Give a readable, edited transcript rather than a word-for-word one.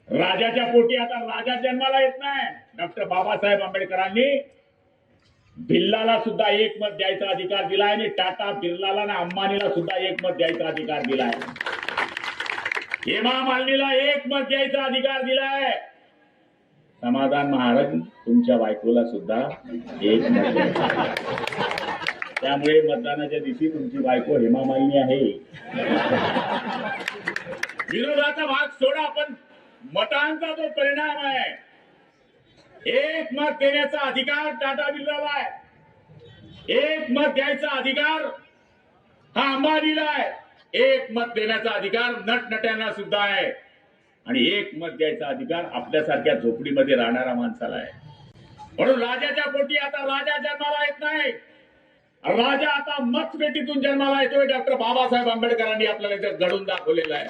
राजाच्या पोटी आता राजा जन्माला येत नाही। डॉक्टर बाबासाहेब आंबेडकरांनी भिल्लाला सुद्धा एक मत द्यायचा अधिकार दिलाय आणि टाटा बिर्लाला आणि अंबानीला सुद्धा एक मत द्यायचा अधिकार दिलाय। हेमा मालिनीला एक मत द्यायचा अधिकार दिलाय। समाधान महाराज तुमच्या बायकोला सुद्धा एक मत द्यायचा। त्यामुळे मतदानाच्या दिवशी तुमची बायको हेमा मालिनी आहे। विरोधाचा भाग सोडा, पण मतांचा जो परिणाम आहे, एक मत देण्याचा अधिकार टाटा बिर्लाला आहे, एक मत द्यायचा अधिकार हा अंबानीला आहे, एक मत देण्याचा अधिकार नटनट्यांना सुद्धा आहे आणि एक मत द्यायचा अधिकार आपल्यासारख्या झोपडीमध्ये राहणाऱ्या माणसाला आहे। म्हणून राजाच्या पोटी आता राजा जन्माला येत नाही, राजा आता मतपेटीतून जन्माला येतोय। डॉक्टर बाबासाहेब आंबेडकरांनी आपल्याला घडून दाखवलेलं आहे।